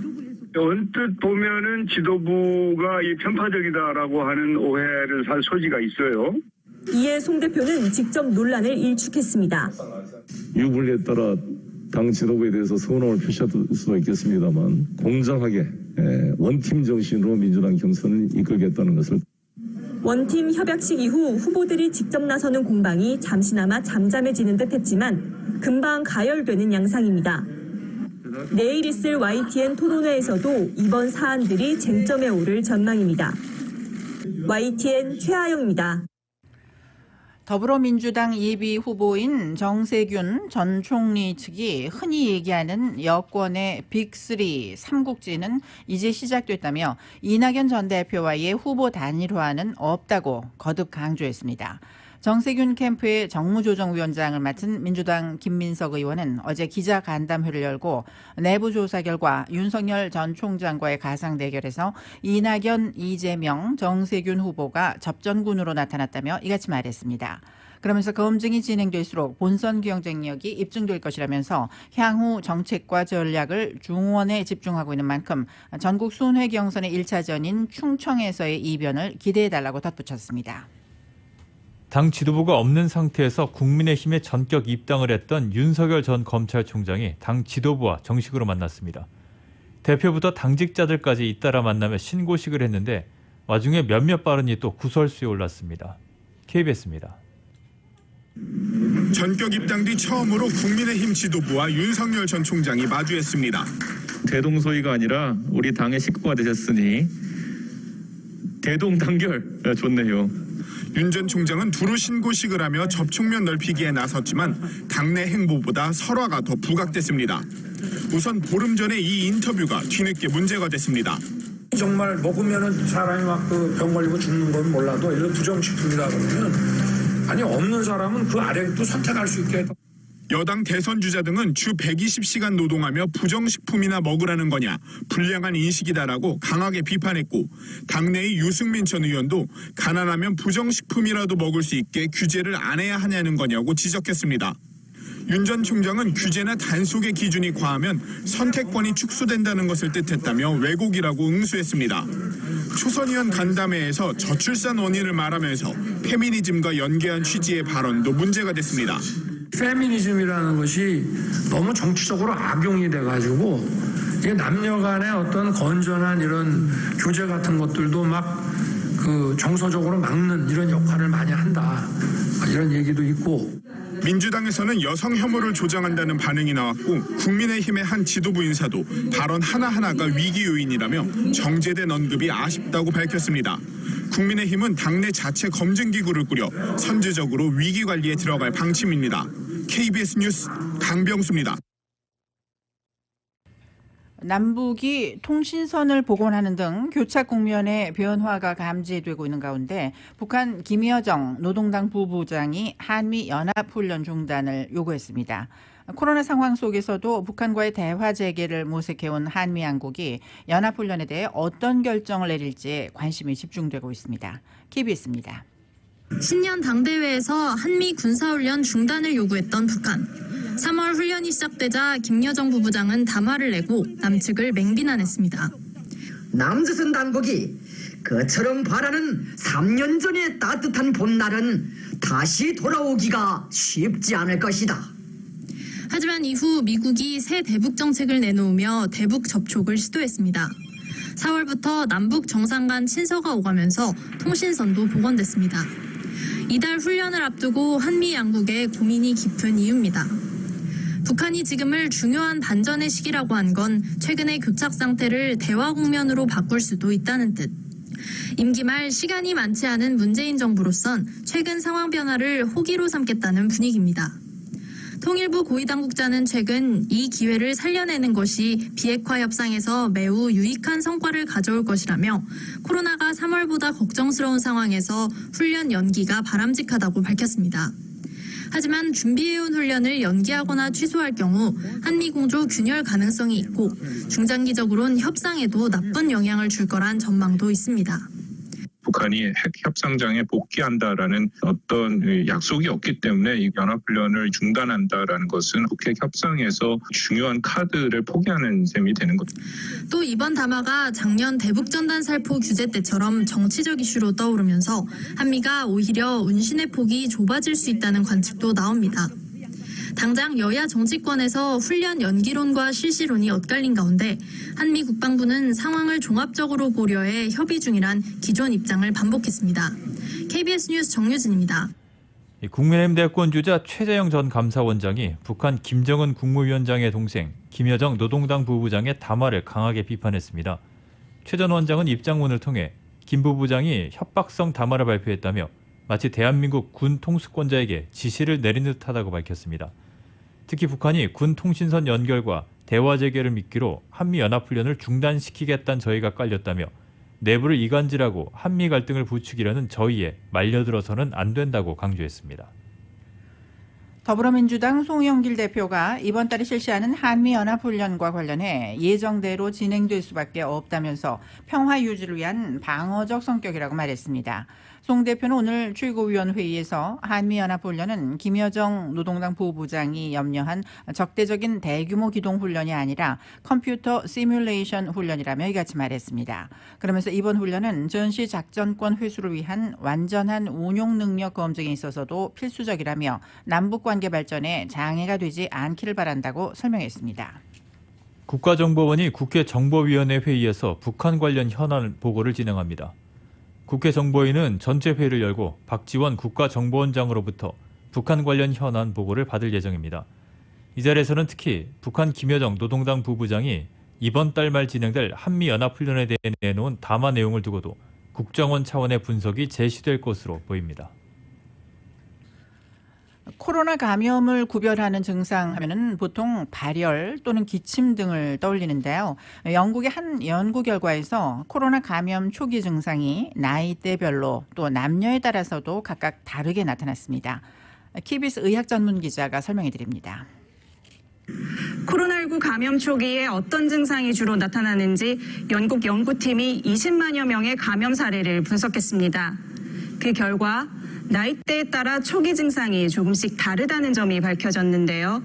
언뜻 보면은 지도부가 이 편파적이다라고 하는 오해를 살 소지가 있어요. 이에 송 대표는 직접 논란을 일축했습니다. 유불리에 따라 당 지도부에 대해서 서운함을 표시할 수도 있겠습니다만 공정하게 원팀 정신으로 민주당 경선을 이끌겠다는 것을. 원팀 협약식 이후 후보들이 직접 나서는 공방이 잠시나마 잠잠해지는 듯했지만 금방 가열되는 양상입니다. 내일 있을 YTN 토론회에서도 이번 사안들이 쟁점에 오를 전망입니다. YTN 최하영입니다. 더불어민주당 예비 후보인 정세균 전 총리 측이 흔히 얘기하는 여권의 빅3 삼국지는 이제 시작됐다며 이낙연 전 대표와의 후보 단일화는 없다고 거듭 강조했습니다. 정세균 캠프의 정무조정위원장을 맡은 민주당 김민석 의원은 어제 기자간담회를 열고 내부 조사 결과 윤석열 전 총장과의 가상 대결에서 이낙연, 이재명, 정세균 후보가 접전군으로 나타났다며 이같이 말했습니다. 그러면서 검증이 진행될수록 본선 경쟁력이 입증될 것이라면서 향후 정책과 전략을 중원에 집중하고 있는 만큼 전국 순회 경선의 1차전인 충청에서의 이변을 기대해달라고 덧붙였습니다. 당 지도부가 없는 상태에서 국민의힘에 전격 입당을 했던 윤석열 전 검찰총장이 당 지도부와 정식으로 만났습니다. 대표부터 당직자들까지 잇따라 만나며 신고식을 했는데 와중에 몇몇 발언이 또 구설수에 올랐습니다. KBS입니다. 전격 입당 뒤 처음으로 국민의힘 지도부와 윤석열 전 총장이 마주했습니다. 대동소이가 아니라 우리 당의 식구가 되셨으니 대동단결 좋네요. 윤 전 총장은 두루 신고식을 하며 접촉면 넓히기에 나섰지만 당내 행보보다 설화가 더 부각됐습니다. 우선 보름 전에 이 인터뷰가 뒤늦게 문제가 됐습니다. 정말 먹으면은 사람이 막 병 걸리고 죽는 건 몰라도 이런 부정식품이라 그러면 아니 없는 사람은 그 아래도 선택할 수 있게. 여당 대선 주자 등은 주 120시간 노동하며 부정식품이나 먹으라는 거냐 불량한 인식이다라고 강하게 비판했고 당내의 유승민 전 의원도 가난하면 부정식품이라도 먹을 수 있게 규제를 안 해야 하냐는 거냐고 지적했습니다. 윤 전 총장은 규제나 단속의 기준이 과하면 선택권이 축소된다는 것을 뜻했다며 왜곡이라고 응수했습니다. 초선 의원 간담회에서 저출산 원인을 말하면서 페미니즘과 연계한 취지의 발언도 문제가 됐습니다. 페미니즘이라는 것이 너무 정치적으로 악용이 돼가지고 이게 남녀 간의 어떤 건전한 이런 교제 같은 것들도 막 그 정서적으로 막는 이런 역할을 많이 한다. 이런 얘기도 있고. 민주당에서는 여성 혐오를 조장한다는 반응이 나왔고 국민의힘의 한 지도부 인사도 발언 하나하나가 위기 요인이라며 정제된 언급이 아쉽다고 밝혔습니다. 국민의힘은 당내 자체 검증기구를 꾸려 선제적으로 위기 관리에 들어갈 방침입니다. KBS 뉴스 강병수입니다. 남북이 통신선을 복원하는 등 교착 국면의 변화가 감지되고 있는 가운데 북한 김여정 노동당 부부장이 한미 연합훈련 중단을 요구했습니다. 코로나 상황 속에서도 북한과의 대화 재개를 모색해온 한미 양국이 연합훈련에 대해 어떤 결정을 내릴지에 관심이 집중되고 있습니다. KBS입니다. 신년 당대회에서 한미 군사훈련 중단을 요구했던 북한. 3월 훈련이 시작되자 김여정 부부장은 담화를 내고 남측을 맹비난했습니다. 남조선 당국이 그처럼 바라는 3년 전의 따뜻한 봄날은 다시 돌아오기가 쉽지 않을 것이다. 하지만 이후 미국이 새 대북 정책을 내놓으며 대북 접촉을 시도했습니다. 4월부터 남북 정상 간 친서가 오가면서 통신선도 복원됐습니다. 이달 훈련을 앞두고 한미 양국의 고민이 깊은 이유입니다. 북한이 지금을 중요한 반전의 시기라고 한 건 최근의 교착 상태를 대화 국면으로 바꿀 수도 있다는 뜻. 임기 말 시간이 많지 않은 문재인 정부로선 최근 상황 변화를 호기로 삼겠다는 분위기입니다. 통일부 고위당국자는 최근 이 기회를 살려내는 것이 비핵화 협상에서 매우 유익한 성과를 가져올 것이라며 코로나가 3월보다 걱정스러운 상황에서 훈련 연기가 바람직하다고 밝혔습니다. 하지만 준비해온 훈련을 연기하거나 취소할 경우 한미 공조 균열 가능성이 있고 중장기적으로는 협상에도 나쁜 영향을 줄 거란 전망도 있습니다. 북한이 핵 협상장에 복귀한다라는 어떤 약속이 없기 때문에 이 연합훈련을 중단한다라는 것은 북핵 협상에서 중요한 카드를 포기하는 셈이 되는 거죠. 또 이번 담화가 작년 대북전단 살포 규제 때처럼 정치적 이슈로 떠오르면서 한미가 오히려 운신의 폭이 좁아질 수 있다는 관측도 나옵니다. 당장 여야 정치권에서 훈련 연기론과 실시론이 엇갈린 가운데 한미 국방부는 상황을 종합적으로 고려해 협의 중이란 기존 입장을 반복했습니다. KBS 뉴스 정유진입니다. 국민의힘 대권 주자 최재형 전 감사원장이 북한 김정은 국무위원장의 동생 김여정 노동당 부부장의 담화를 강하게 비판했습니다. 최 전 원장은 입장문을 통해 김 부부장이 협박성 담화를 발표했다며 마치 대한민국 군 통수권자에게 지시를 내린 듯하다고 밝혔습니다. 특히 북한이 군 통신선 연결과 대화 재개를 미끼로 한미연합훈련을 중단시키겠다는 저희가 깔렸다며 내부를 이간질하고 한미 갈등을 부추기려는 저희에 말려들어서는 안 된다고 강조했습니다. 더불어민주당 송영길 대표가 이번 달에 실시하는 한미연합훈련과 관련해 예정대로 진행될 수밖에 없다면서 평화 유지를 위한 방어적 성격이라고 말했습니다. 송 대표는 오늘 최고위원회의에서 한미연합훈련은 김여정 노동당 부부장이 염려한 적대적인 대규모 기동훈련이 아니라 컴퓨터 시뮬레이션 훈련이라며 이같이 말했습니다. 그러면서 이번 훈련은 전시 작전권 회수를 위한 완전한 운용 능력 검증에 있어서도 필수적이라며 남북관계 발전에 장애가 되지 않기를 바란다고 설명했습니다. 국가정보원이 국회 정보위원회 회의에서 북한 관련 현안 보고를 진행합니다. 국회 정보위는 전체 회의를 열고 박지원 국가정보원장으로부터 북한 관련 현안 보고를 받을 예정입니다. 이 자리에서는 특히 북한 김여정 노동당 부부장이 이번 달 말 진행될 한미연합훈련에 대해 내놓은 담화 내용을 두고도 국정원 차원의 분석이 제시될 것으로 보입니다. 코로나 감염을 구별하는 증상 하면은 보통 발열 또는 기침 등을 떠올리는데요. 영국의 한 연구 결과에서 코로나 감염 초기 증상이 나이대별로 또 남녀에 따라서도 각각 다르게 나타났습니다. KBS 의학 전문 기자가 설명해 드립니다. 코로나19 감염 초기에 어떤 증상이 주로 나타나는지 영국 연구팀이 20만여 명의 감염 사례를 분석했습니다. 그 결과 나이대에 따라 초기 증상이 조금씩 다르다는 점이 밝혀졌는데요.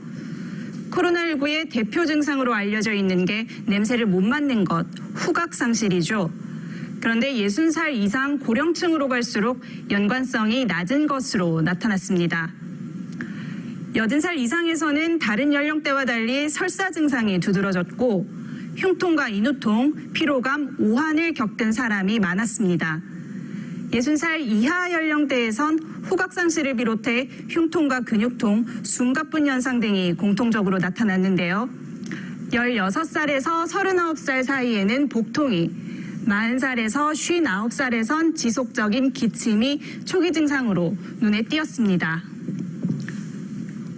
코로나19의 대표 증상으로 알려져 있는 게 냄새를 못 맡는 것, 후각상실이죠. 그런데 60살 이상 고령층으로 갈수록 연관성이 낮은 것으로 나타났습니다. 80살 이상에서는 다른 연령대와 달리 설사 증상이 두드러졌고 흉통과 인후통, 피로감, 오한을 겪은 사람이 많았습니다. 60살 이하 연령대에선 후각상실을 비롯해 흉통과 근육통, 숨가쁜 현상 등이 공통적으로 나타났는데요. 16살에서 39살 사이에는 복통이, 40살에서 59살에선 지속적인 기침이 초기 증상으로 눈에 띄었습니다.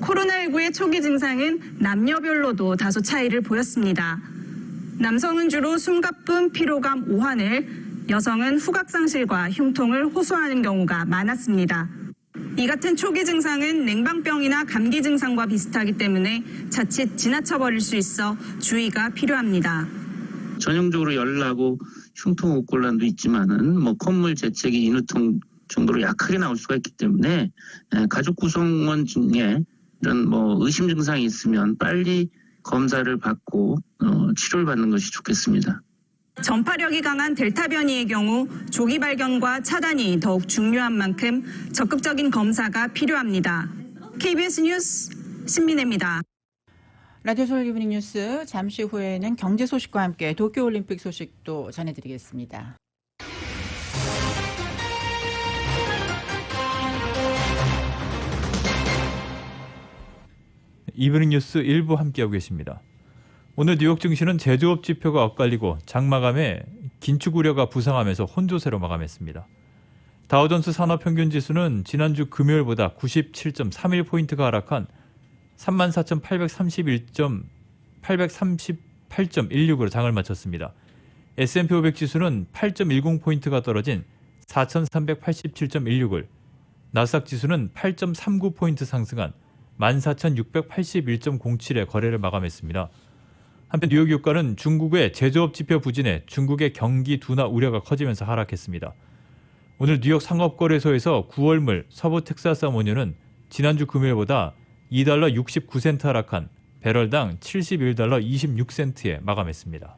코로나19의 초기 증상은 남녀별로도 다소 차이를 보였습니다. 남성은 주로 숨가쁨, 피로감, 오한을, 여성은 후각상실과 흉통을 호소하는 경우가 많았습니다. 이 같은 초기 증상은 냉방병이나 감기 증상과 비슷하기 때문에 자칫 지나쳐버릴 수 있어 주의가 필요합니다. 전형적으로 열나고 흉통 옥골란도 있지만은 콧물, 재채기, 인후통 정도로 약하게 나올 수가 있기 때문에 가족 구성원 중에 이런 의심 증상이 있으면 빨리 검사를 받고 치료를 받는 것이 좋겠습니다. 전파력이 강한 델타 변이의 경우 조기 발견과 차단이 더욱 중요한 만큼 적극적인 검사가 필요합니다. KBS 뉴스 신민혜입니다. 라디오 서울 이브닝 뉴스 잠시 후에는 경제 소식과 함께 도쿄올림픽 소식도 전해드리겠습니다. 이브닝 뉴스 1부 함께하고 계십니다. 오늘 뉴욕 증시는 제조업 지표가 엇갈리고 장마감에 긴축 우려가 부상하면서 혼조세로 마감했습니다. 다우존스 산업평균지수는 지난주 금요일보다 97.31포인트가 하락한 34,838.16으로 장을 마쳤습니다. S&P 500 지수는 8.10포인트가 떨어진 4,387.16을, 나스닥 지수는 8.39포인트 상승한 14,681.07의 거래를 마감했습니다. 한편 뉴욕 유가는 중국의 제조업 지표 부진에 중국의 경기 둔화 우려가 커지면서 하락했습니다. 오늘 뉴욕 상업거래소에서 9월물 서부 텍사스 원유는 지난주 금요일보다 $2 69센트 하락한 배럴당 71달러 26센트에 마감했습니다.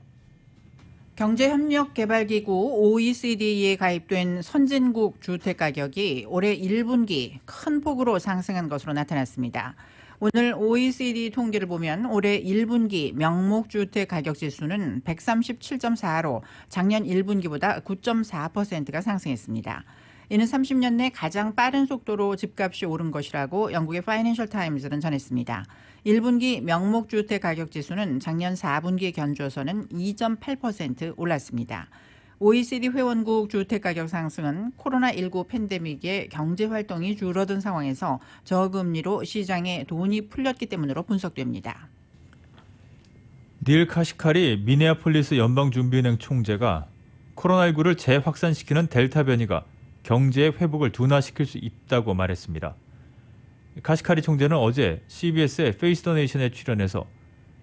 경제협력개발기구 OECD에 가입된 선진국 주택가격이 올해 1분기 큰 폭으로 상승한 것으로 나타났습니다. 오늘 OECD 통계를 보면 올해 1분기 명목주택가격지수는 137.4로 작년 1분기보다 9.4%가 상승했습니다. 이는 30년 내 가장 빠른 속도로 집값이 오른 것이라고 영국의 파이낸셜 타임즈는 전했습니다. 1분기 명목주택가격지수는 작년 4분기에 견주어서는 2.8% 올랐습니다. OECD 회원국 주택가격 상승은 코로나19 팬데믹에 경제활동이 줄어든 상황에서 저금리로 시장에 돈이 풀렸기 때문으로 분석됩니다. 닐 카시카리 미네아폴리스 연방준비은행 총재가 코로나19를 재확산시키는 델타 변이가 경제의 회복을 둔화시킬 수 있다고 말했습니다. 카시카리 총재는 어제 CBS의 페이스 더 네이션에 출연해서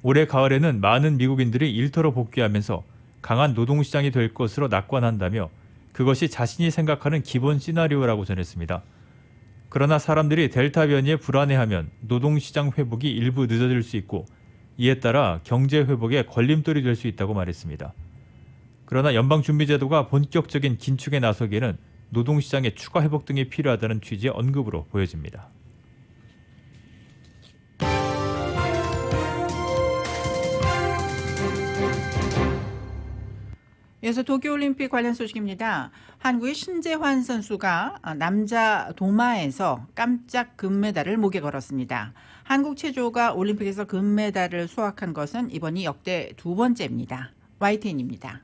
올해 가을에는 많은 미국인들이 일터로 복귀하면서 강한 노동시장이 될 것으로 낙관한다며 그것이 자신이 생각하는 기본 시나리오라고 전했습니다. 그러나 사람들이 델타 변이에 불안해하면 노동시장 회복이 일부 늦어질 수 있고 이에 따라 경제 회복에 걸림돌이 될 수 있다고 말했습니다. 그러나 연방준비제도가 본격적인 긴축에 나서기에는 노동시장의 추가 회복 등이 필요하다는 취지의 언급으로 보여집니다. 이어서 도쿄올림픽 관련 소식입니다. 한국의 신재환 선수가 남자 도마에서 깜짝 금메달을 목에 걸었습니다. 한국 체조가 올림픽에서 금메달을 수확한 것은 이번이 역대 두 번째입니다. YTN입니다.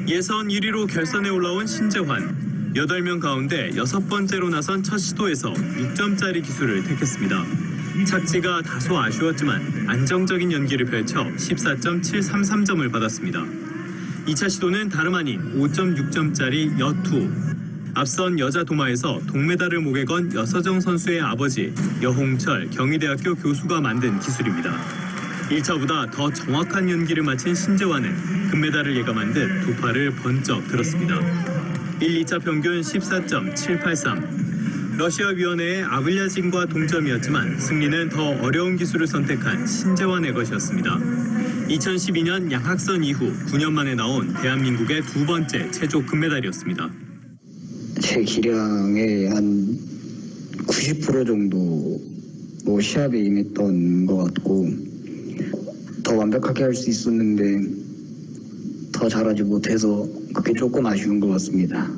예선 1위로 결선에 올라온 신재환. 8명 가운데 6번째로 나선 첫 시도에서 6점짜리 기술을 택했습니다. 착지가 다소 아쉬웠지만 안정적인 연기를 펼쳐 14.733점을 받았습니다. 2차 시도는 다름 아닌 5.6점짜리 여투. 앞선 여자 도마에서 동메달을 목에 건 여서정 선수의 아버지 여홍철 경희대학교 교수가 만든 기술입니다. 1차보다 더 정확한 연기를 마친 신재환은 금메달을 예감한 듯 두 팔을 번쩍 들었습니다. 1, 2차 평균 14.783. 러시아 위원회의 아블야진과 동점이었지만 승리는 더 어려운 기술을 선택한 신재환의 것이었습니다. 2012년 양학선 이후 9년 만에 나온 대한민국의 두 번째 체조 금메달이었습니다. 제 기량의 한 90% 정도 시합에 임했던 것 같고 더 완벽하게 할 수 있었는데 더 잘하지 못해서 그게 조금 아쉬운 것 같습니다.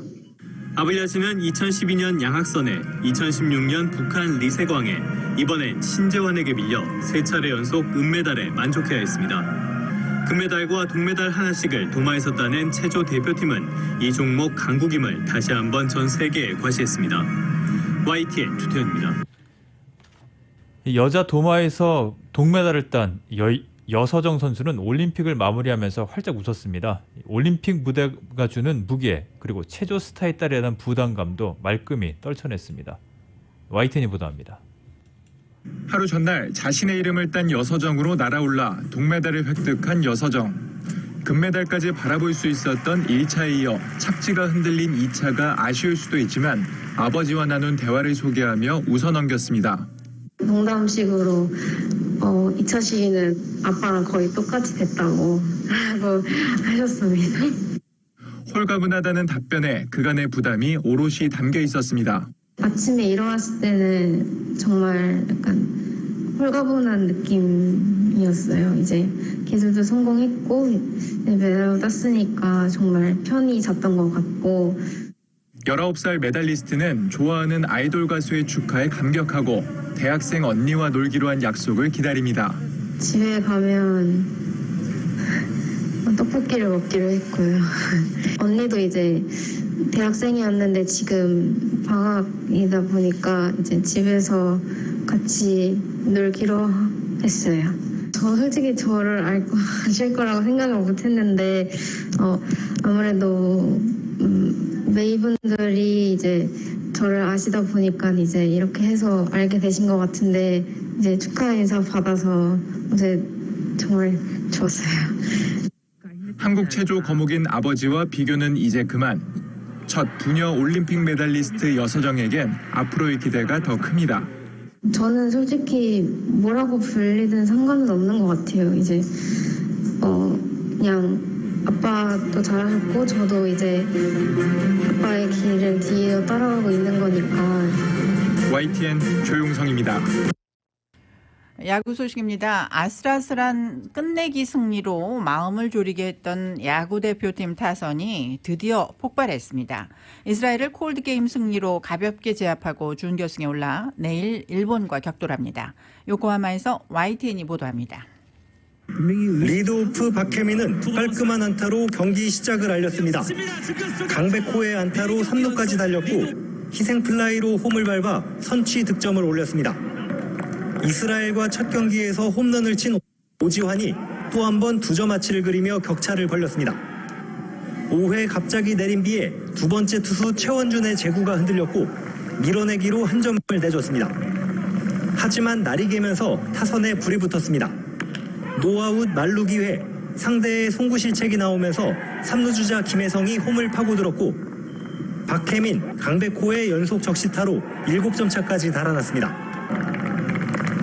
아블야진은 2012년 양학선에 2016년 북한 리세광에 이번엔 신재환에게 밀려 3차례 연속 은메달에 만족해야 했습니다. 금메달과 동메달 하나씩을 도마에서 따낸 체조 대표팀은 이 종목 강국임을 다시 한번 전 세계에 과시했습니다. YTN 주태현입니다. 여자 도마에서 동메달을 딴 여서정 선수는 올림픽을 마무리하면서 활짝 웃었습니다. 올림픽 무대가 주는 무게 그리고 체조 스타에 따른 부담감도 말끔히 떨쳐냈습니다. YTN이 보도합니다. 하루 전날 자신의 이름을 딴 여서정으로 날아올라 동메달을 획득한 여서정. 금메달까지 바라볼 수 있었던 1차에 이어 착지가 흔들린 2차가 아쉬울 수도 있지만 아버지와 나눈 대화를 소개하며 웃어 넘겼습니다. 농담식으로 2차 시기는 아빠랑 거의 똑같이 됐다고 하셨습니다. 홀가분하다는 답변에 그간의 부담이 오롯이 담겨 있었습니다. 아침에 일어났을 때는 정말 약간 홀가분한 느낌이었어요. 이제 기술도 성공했고 메달도 땄으니까 정말 편히 잤던 것 같고 19살 메달리스트는 좋아하는 아이돌 가수의 축하에 감격하고 대학생 언니와 놀기로 한 약속을 기다립니다. 집에 가면 떡볶이를 먹기로 했고요. 언니도 이제 대학생이었는데 지금 방학이다 보니까 이제 집에서 같이 놀기로 했어요. 저 솔직히 저를 알고 아실 거라고 생각을 못했는데 아무래도 메이분들이 이제 저를 아시다 보니까 이제 이렇게 해서 알게 되신 것 같은데 이제 축하 인사 받아서 이제 정말 좋았어요. 한국 체조 거목인 아버지와 비교는 이제 그만. 첫 부녀 올림픽 메달리스트 여서정에겐 앞으로의 기대가 더 큽니다. 저는 솔직히 뭐라고 불리든 상관은 없는 것 같아요. 이제 그냥 아빠도 잘하셨고 저도 이제 아빠의 길을 뒤에 따라가고 있는 거니까. YTN 조용성입니다. 야구 소식입니다. 아슬아슬한 끝내기 승리로 마음을 졸이게 했던 야구 대표팀 타선이 드디어 폭발했습니다. 이스라엘을 콜드게임 승리로 가볍게 제압하고 준결승에 올라 내일 일본과 격돌합니다. 요코하마에서 YTN이 보도합니다. 리드오프 박혜민은 깔끔한 안타로 경기 시작을 알렸습니다. 강백호의 안타로 3루까지 달렸고 희생플라이로 홈을 밟아 선취 득점을 올렸습니다. 이스라엘과 첫 경기에서 홈런을 친 오지환이 또 한 번 2점 아치를 그리며 격차를 벌렸습니다. 5회 갑자기 내린 비에 두 번째 투수 최원준의 제구가 흔들렸고 밀어내기로 한 점을 내줬습니다. 하지만 날이 개면서 타선에 불이 붙었습니다. 노아웃 만루 기회 상대의 송구 실책이 나오면서 3루 주자 김혜성이 홈을 파고들었고 박혜민, 강백호의 연속 적시타로 7점 차까지 달아났습니다.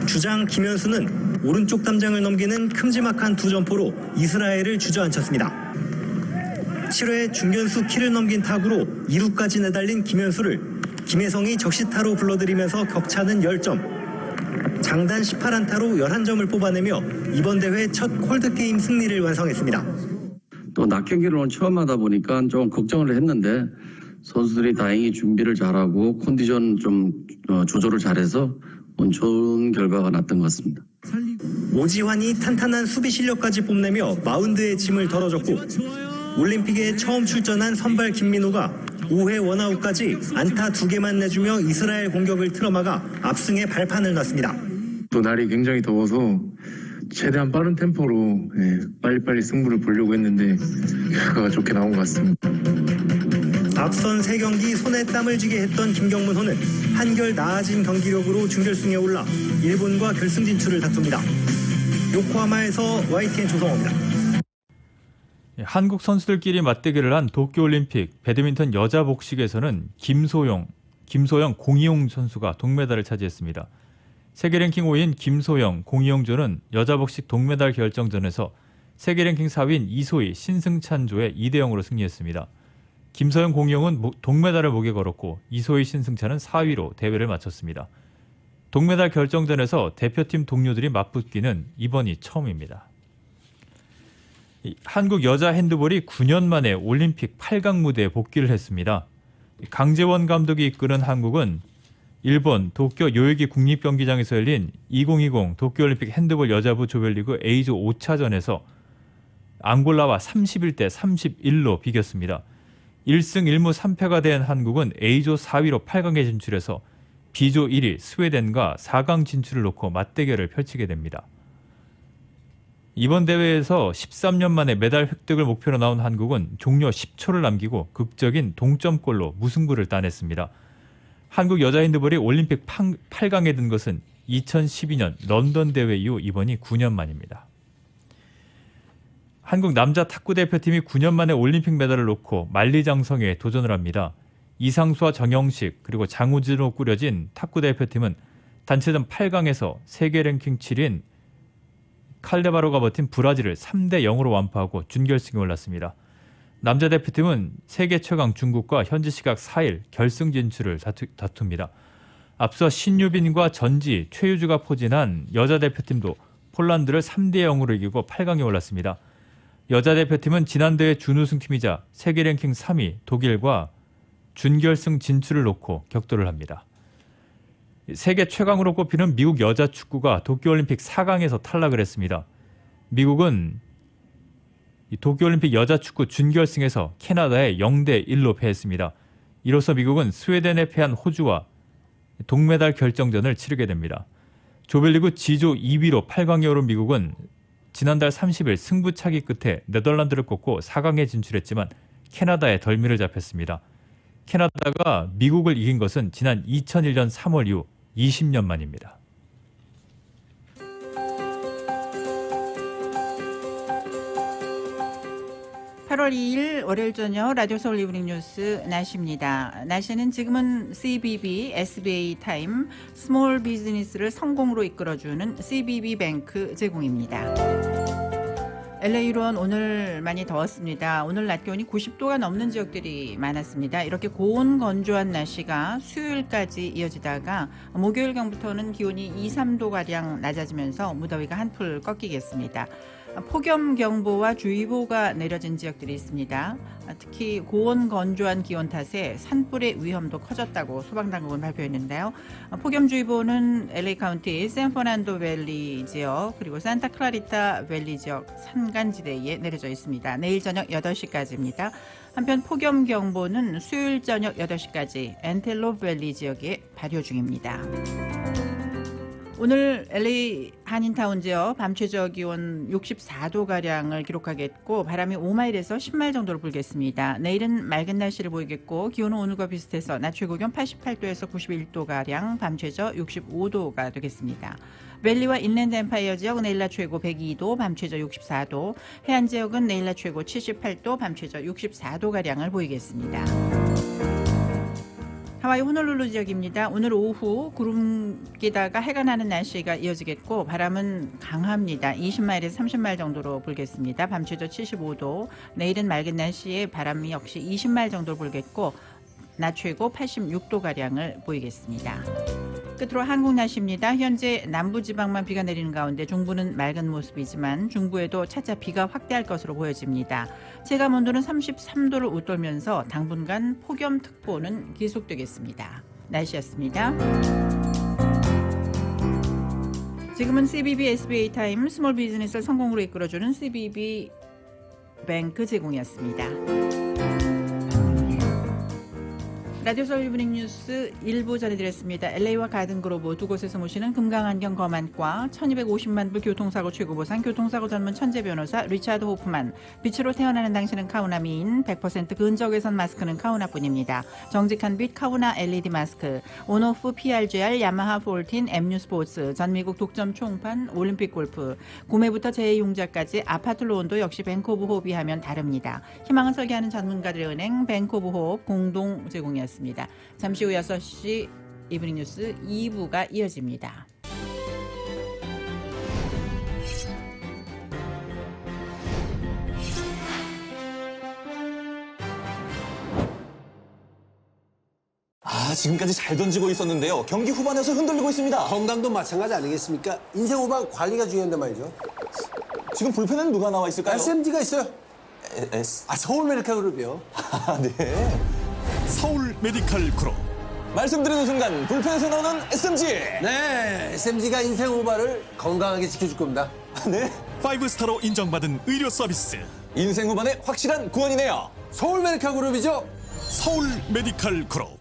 주장 김현수는 오른쪽 담장을 넘기는 큼지막한 2점포로 이스라엘을 주저앉혔습니다. 7회 중견수 키를 넘긴 타구로 2루까지 내달린 김현수를 김혜성이 적시타로 불러들이면서 격차는 10점. 장단 18안타로 11점을 뽑아내며 이번 대회 첫 콜드게임 승리를 완성했습니다. 또 낮 경기를 오늘 처음 하다 보니까 좀 걱정을 했는데 선수들이 다행히 준비를 잘하고 컨디션 좀 조절을 잘해서 좋은 결과가 났던 것 같습니다. 오지환이 탄탄한 수비 실력까지 뽐내며 마운드의 짐을 덜어줬고 올림픽에 처음 출전한 선발 김민우가 5회 원아웃까지 안타 2개만 내주며 이스라엘 공격을 틀어막아 압승의 발판을 놨습니다. 또 날이 굉장히 더워서 최대한 빠른 템포로 빨리빨리 승부를 보려고 했는데 결과가 좋게 나온 것 같습니다. 앞선 3경기 손에 땀을 쥐게 했던 김경문호는 한결 나아진 경기력으로 준결승에 올라 일본과 결승 진출을 다툽니다. 요코하마에서 YTN 조성호입니다. 한국 선수들끼리 맞대결을 한 도쿄올림픽 배드민턴 여자 복식에서는 김소영, 공이용 선수가 동메달을 차지했습니다. 세계 랭킹 5위인 김소영, 공이용조는 여자 복식 동메달 결정전에서 세계 랭킹 4위인 이소희, 신승찬조에 2대0으로 승리했습니다. 김소영, 공이용은 동메달을 목에 걸었고 이소희, 신승찬은 4위로 대회를 마쳤습니다. 동메달 결정전에서 대표팀 동료들이 맞붙기는 이번이 처음입니다. 한국 여자 핸드볼이 9년 만에 올림픽 8강 무대에 복귀를 했습니다. 강재원 감독이 이끄는 한국은 일본 도쿄 요요기 국립경기장에서 열린 2020 도쿄올림픽 핸드볼 여자부 조별리그 A조 5차전에서 앙골라와 31대 31로 비겼습니다. 1승 1무 3패가 된 한국은 A조 4위로 8강에 진출해서 B조 1위 스웨덴과 4강 진출을 놓고 맞대결을 펼치게 됩니다. 이번 대회에서 13년 만에 메달 획득을 목표로 나온 한국은 종료 10초를 남기고 극적인 동점골로 무승부를 따냈습니다. 한국 여자 핸드볼이 올림픽 8강에 든 것은 2012년 런던 대회 이후 이번이 9년 만입니다. 한국 남자 탁구 대표팀이 9년 만에 올림픽 메달을 놓고 만리장성에 도전을 합니다. 이상수와 정영식 그리고 장우진으로 꾸려진 탁구 대표팀은 단체전 8강에서 세계 랭킹 7위인 칼레바로가 버틴 브라질을 3대 0으로 완파하고 준결승에 올랐습니다. 남자 대표팀은 세계 최강 중국과 현지 시각 4일 결승 진출을 다툽니다. 앞서 신유빈과 전지, 최유주가 포진한 여자 대표팀도 폴란드를 3대 0으로 이기고 8강에 올랐습니다. 여자 대표팀은 지난 대회 준우승팀이자 세계 랭킹 3위 독일과 준결승 진출을 놓고 격돌을 합니다. 세계 최강으로 꼽히는 미국 여자 축구가 도쿄올림픽 4강에서 탈락을 했습니다. 미국은 도쿄올림픽 여자 축구 준결승에서 캐나다에 0대 1로 패했습니다. 이로써 미국은 스웨덴에 패한 호주와 동메달 결정전을 치르게 됩니다. 조별리그 G조 2위로 8강에 오른 미국은 지난달 30일 승부차기 끝에 네덜란드를 꺾고 4강에 진출했지만 캐나다에 덜미를 잡혔습니다. 캐나다가 미국을 이긴 것은 지난 2001년 3월 이후 20년 만입니다. (8월 2일) 월요일 저녁 라디오 서울 이브닝 뉴스 날씨입니다. 날씨는 지금은 CBB SBA 타임 스몰 비즈니스를 성공으로 이끌어주는 CBB 뱅크 제공입니다. LA로는 오늘 많이 더웠습니다. 오늘 낮 기온이 90도가 넘는 지역들이 많았습니다. 이렇게 고온 건조한 날씨가 수요일까지 이어지다가 목요일경부터는 기온이 2, 3도가량 낮아지면서 무더위가 한풀 꺾이겠습니다. 폭염경보와 주의보가 내려진 지역들이 있습니다. 특히 고온 건조한 기온 탓에 산불의 위험도 커졌다고 소방당국은 발표했는데요. 폭염주의보는 LA 카운티 샌퍼난도 밸리 지역 그리고 산타클라리타 밸리 지역 산간지대에 내려져 있습니다. 내일 저녁 8시까지입니다. 한편 폭염경보는 수요일 저녁 8시까지 엔텔로 밸리 지역에 발효 중입니다. 오늘 LA 한인타운 지역 밤 최저 기온 64도가량을 기록하겠고 바람이 5마일에서 10마일 정도로 불겠습니다. 내일은 맑은 날씨를 보이겠고 기온은 오늘과 비슷해서 낮 최고 기온 88도에서 91도가량 밤 최저 65도가 되겠습니다. 밸리와 인랜드 엠파이어 지역 내일 낮 최고 102도 밤 최저 64도, 해안 지역은 내일 낮 최고 78도 밤 최저 64도가량을 보이겠습니다. 하와이 호놀룰루 지역입니다. 오늘 오후 구름 끼다가 해가 나는 날씨가 이어지겠고 바람은 강합니다. 20마일에서 30마일 정도로 불겠습니다. 밤 최저 75도. 내일은 맑은 날씨에 바람이 역시 20마일 정도로 불겠고 낮 최고 86도가량을 보이겠습니다. 끝으로 한국 날씨입니다. 현재 남부지방만 비가 내리는 가운데 중부는 맑은 모습이지만 중부에도 차차 비가 확대할 것으로 보여집니다. 체감온도는 33도를 웃돌면서 당분간 폭염특보는 계속되겠습니다. 날씨였습니다. 지금은 CBB SBA 타임 스몰 비즈니스를 성공으로 이끌어주는 CBB 뱅크 제공이었습니다. 라디오 서울 이브닝 뉴스 1부 전해드렸습니다. LA와 가든그로브 두 곳에서 모시는 금강안경 검안과 1250만 불 교통사고 최고보상 교통사고 전문 천재 변호사 리차드 호프만, 빛으로 태어나는 당신은 카우나 미인, 100% 근적외선 마스크는 카우나뿐입니다. 정직한 빛 카우나 LED 마스크, 온오프 PRGR 야마하 14 MU 스포츠, 전미국 독점 총판 올림픽 골프, 구매부터 재용자까지 아파트 론도 역시 뱅크오브 호흡이 하면 다릅니다. 희망을 설계하는 전문가들의 은행 뱅크오브 호흡 공동 제공이었습니다. 잠시 후 6시 이브닝 뉴스 2부가 이어집니다. 지금까지 잘 던지고 있었는데요. 경기 후반에서 흔들리고 있습니다. 건강도 마찬가지 아니겠습니까? 인생 후반 관리가 중요한데 말이죠. 지금 불펜에는 누가 나와 있을까요? SMG가 있어요. 서울 메디칼 그룹이요. 네. 서울 메디칼 그룹. 말씀드리는 순간 불펜에서 나오는 SMG. 네, SMG가 인생 후반을 건강하게 지켜줄 겁니다. 네. 5스타로 인정받은 의료 서비스. 인생 후반의 확실한 구원이네요. 서울 메디칼 그룹이죠. 서울 메디칼 그룹.